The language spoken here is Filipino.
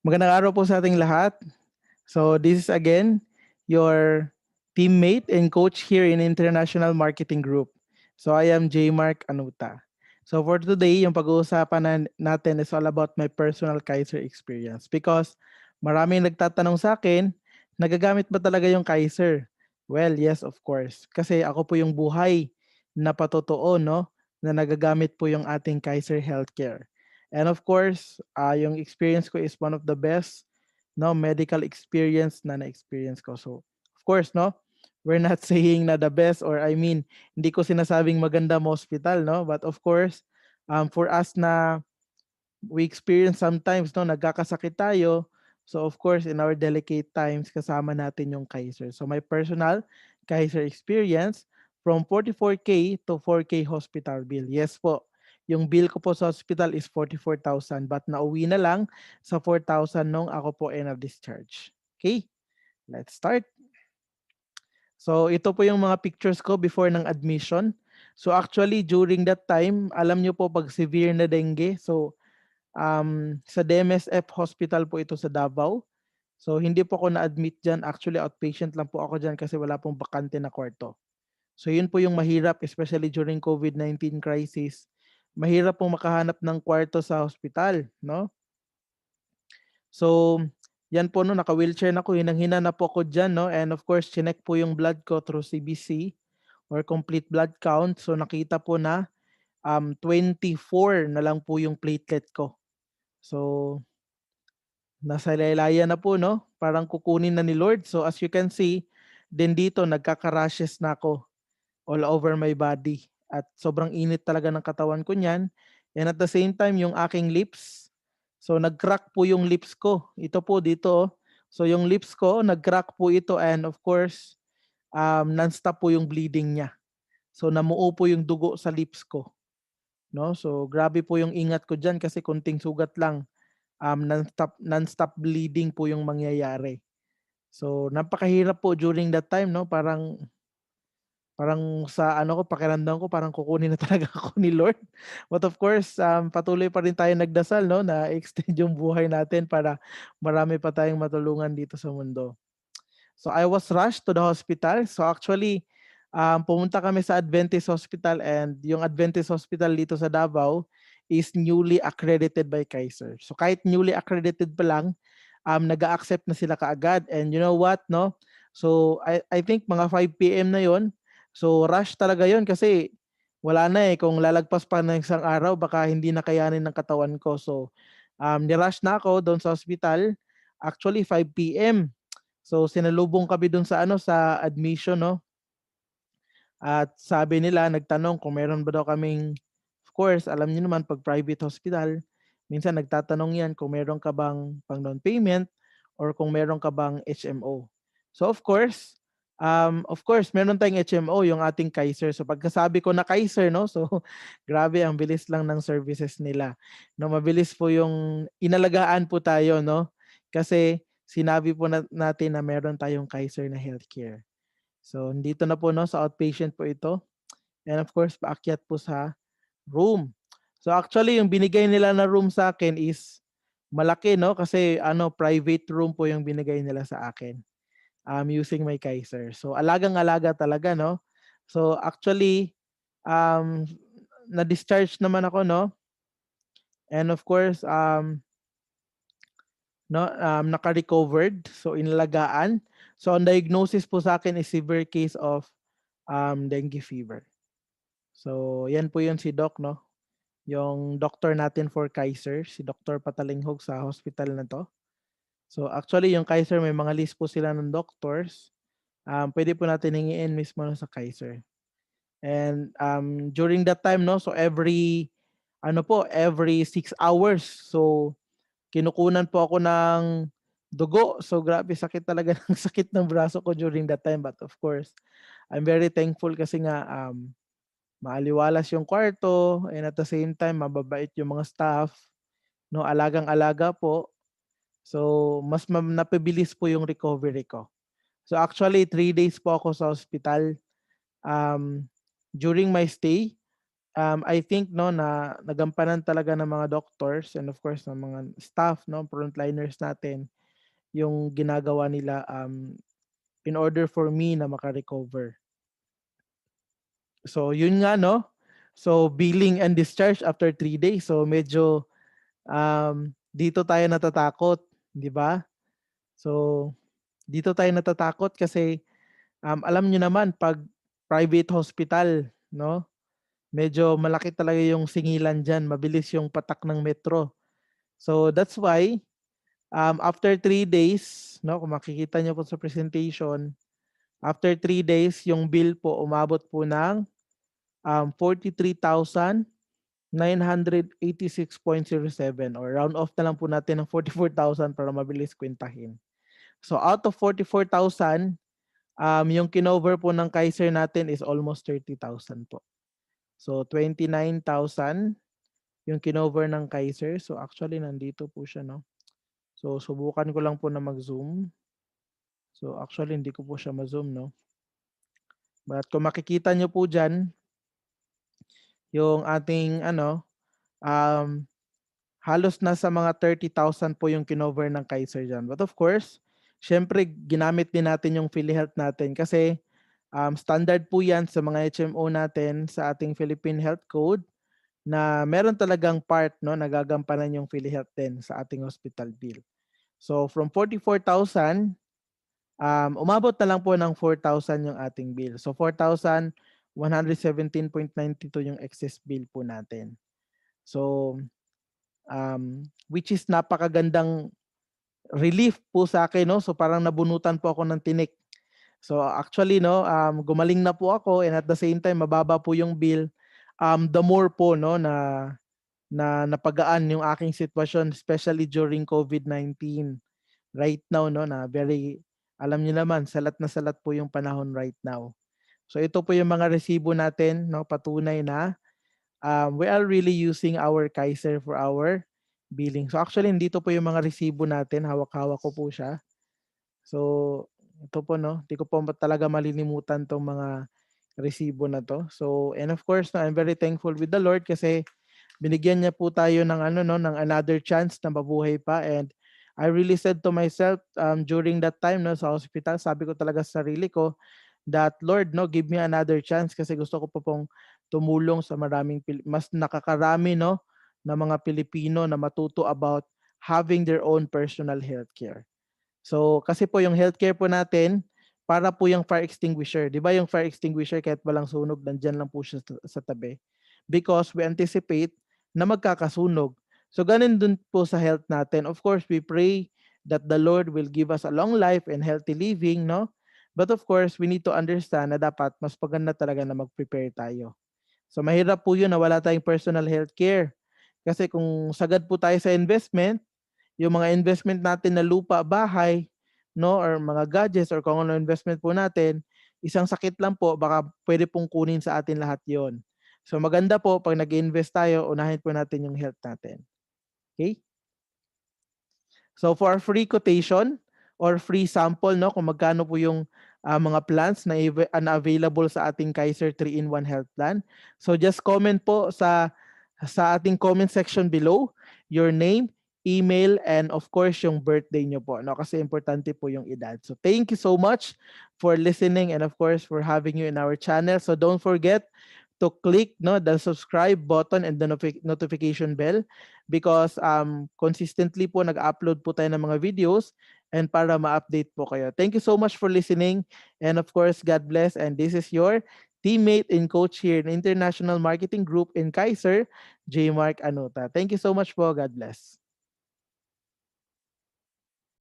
Magandang araw po sa ating lahat. So this is again your teammate and coach here in International Marketing Group. So I am J. Mark Anuta. So for today, yung pag-uusapan natin is all about my personal Kaiser experience because maraming nagtatanong sa akin, nagagamit ba talaga yung Kaiser? Well, yes, of course. Kasi ako po yung buhay na patotoo, no? Na nagagamit po yung ating Kaiser Healthcare. And of course, yung experience ko is one of the best no medical experience na na-experience ko. So, of course, no, we're not saying na the best or I mean, hindi ko sinasabing maganda mo hospital, no, but of course, for us na we experience sometimes, no, nagkakasakit tayo. So, of course, in our delicate times, kasama natin yung Kaiser. So, my personal Kaiser experience from 44K to 4K hospital bill. Yes po, yung bill ko po sa hospital is 44,000 but nauwi na lang sa 4,000 nung ako po ay na-discharge. Okay, let's start. So, ito po yung mga pictures ko before ng admission. So, actually, during that time, alam nyo po pag severe na dengue, so sa DMSF Hospital po ito sa Davao. So hindi po ako na-admit diyan. Actually outpatient lang po ako diyan kasi wala pong bakante na kwarto. So yun po yung mahirap especially during COVID-19 crisis. Mahirap pong makahanap ng kwarto sa hospital, no? So yan po no, naka-wheelchair na ako, hinang-hina na po ako diyan, no? And of course, chinek po yung blood ko through CBC or complete blood count. So nakita po na 24 na lang po yung platelet ko. So nasa laylayan na po 'no, parang kukunin na ni Lord. So as you can see, din dito nagkaka-rashes na ako all over my body at sobrang init talaga ng katawan ko niyan. And at the same time yung aking lips, so nag-crack po yung lips ko. Ito po dito, oh. So yung lips ko nag-crack po ito and of course, non-stop po yung bleeding niya. So namuo po yung dugo sa lips ko, 'no. So grabe po yung ingat ko diyan kasi konting sugat lang, non-stop bleeding po yung mangyayari. So, napakahirap po during that time 'no, parang parang sa ano ko, pakiramdam ko parang kukunin na talaga ako ni Lord. But of course, patuloy pa rin tayong nagdasal 'no, na extend yung buhay natin para marami pa tayong matulungan dito sa mundo. So, I was rushed to the hospital. So, actually, pumunta kami sa Adventist Hospital and yung Adventist Hospital dito sa Davao is newly accredited by Kaiser. So, kahit newly accredited pa lang, nag-a-accept na sila kaagad. And you know what, no? So, I think mga 5 p.m. na yon. So, rush talaga yon kasi wala na eh. Kung lalagpas pa ng isang araw, baka hindi na kayanin ng katawan ko. So, nirush na ako doon sa hospital. Actually, 5 p.m. So sinalubong kami dun sa ano, sa admission 'no, at sabi nila nagtanong kung meron ba daw kaming of course alam niyo naman 'pag private hospital, minsan nagtatanong 'yan kung meron ka bang pang-down payment or kung meron ka bang HMO. So of course meron tayong HMO yung ating Kaiser. So pagkasabi ko na Kaiser 'no, so grabe ang bilis lang ng services nila 'no, mabilis po yung inalagaan po tayo 'no, kasi sinabi po natin na meron tayong Kaiser na healthcare. So, dito na po 'no, sa outpatient po ito and of course paakyat po sa room. So, actually yung binigay nila na room sa akin is malaki 'no, kasi ano private room po yung binigay nila sa akin, using my Kaiser. So, alagang-alaga talaga 'no. So, actually, um, na-discharge naman ako 'no and of course, no, naka-recovered, so inalagaan. So ang diagnosis po sa akin is severe case of dengue fever. So yan po yun si Doc 'no, yung doctor natin for Kaiser, si Dr. Patalinghog sa hospital na 'to. So actually yung Kaiser may mga list po sila ng doctors, puwede po natin hingiin mismo sa Kaiser. And, during that time 'no, so every ano po, every 6 hours, so kinukunan po ako ng dugo. So grabe sakit talaga ng sakit ng braso ko during that time. But of course, I'm very thankful kasi nga maaliwalas yung kwarto and at the same time mababait yung mga staff, no, alagang-alaga po. So mas napabilis po yung recovery ko. So actually 3 days po ako sa hospital. Um, During my stay, I think 'no na nagampanan talaga ng mga doctors and of course ng mga staff 'no, frontliners natin yung ginagawa nila, in order for me na maka-recover. So yun nga 'no, so billing and discharge after 3 days. So medyo, dito tayo natatakot, 'di ba? So dito tayo natatakot kasi, alam niyo naman 'pag private hospital 'no, medyo malaki talaga yung singilan diyan, mabilis yung patak ng metro. So that's why, after 3 days 'no, kung makikita niyo po sa presentation, after 3 days yung bill po umabot po ng, 43,986.07 or round off na lang po natin ng 44,000 para mabilis kwentahin. So out of 44,000, yung kinover po ng Kaiser natin is almost 30,000 po. So 29,000 yung kinover ng Kaiser. So actually nandito po siya 'no. So subukan ko lang po na mag-zoom. So actually hindi ko po siya ma-zoom 'no. But kung makikita niyo po diyan, yung ating ano, um, halos nasa mga 30,000 po yung kinover ng Kaiser diyan. But of course, siyempre ginamit din natin yung PhilHealth natin kasi, standard po 'yan sa mga HMO natin sa ating Philippine Health Code na meron talagang part 'no, na gagampanan yung PhilHealth din sa ating hospital bill. So from 44,000, umabot na lang po ng 4,000 yung ating bill. So 4,117.92 yung excess bill po natin. So, which is napakagandang relief po sa akin 'no, so parang nabunutan po ako ng tinik. So actually 'no, gumaling na po ako and at the same time mababa po yung bill, the more po 'no na napagaan yung aking sitwasyon especially during COVID-19. Right now 'no, na very alam niyo naman na salat po yung panahon right now. So ito po yung mga resibo natin 'no, patunay na, we are really using our Kaiser for our billing. So actually dito po yung mga resibo natin, hawak-hawak ko po siya. So ito po 'no, di ko po talaga malilimutan 'tong mga resibo na 'to. So and of course 'no, I'm very thankful with the Lord kasi binigyan niya po tayo ng ano 'no, ng another chance na mabuhay pa and I really said to myself, during that time 'no, sa hospital, sabi ko talaga sa sarili ko that, "Lord 'no, give me another chance kasi gusto ko pa pong tumulong sa maraming mas nakakarami 'no, na mga Pilipino na matuto about having their own personal healthcare." So, kasi po yung healthcare po natin, para po yung fire extinguisher. 'Di ba yung fire extinguisher kahit walang sunog nandiyan lang po siya sa tabi. Because we anticipate na magkakasunog. So ganun din po sa health natin. Of course, we pray that the Lord will give us a long life and healthy living, no? But of course, we need to understand na dapat mas maganda talaga na mag-prepare tayo. So mahirap po yun na wala tayong personal health care. Kasi kung sagad po tayo sa investment, yung mga investment natin na lupa, bahay, no, or mga gadgets or kung ano investment po natin, isang sakit lang po, baka pwede pong kunin sa atin lahat yon. So maganda po pag nag-invest tayo, unahin po natin yung health natin. Okay? So for our free quotation or free sample 'no, kung magkano po yung, mga plans na na available sa ating Kaiser 3-in-1 Health Plan. So just comment po sa ating comment section below, your name, email, and of course yung birthday niyo po 'no, kasi importante po yung edad. So thank you so much for listening and of course for having you in our channel. So don't forget to click no the subscribe button and the notification bell because consistently po nag-upload po tayo ng mga videos and para ma-update po kayo. Thank you so much for listening and of course God bless and this is your teammate and coach here in International Marketing Group in Kaiser, J. Mark Anuta. Thank you so much po. God bless.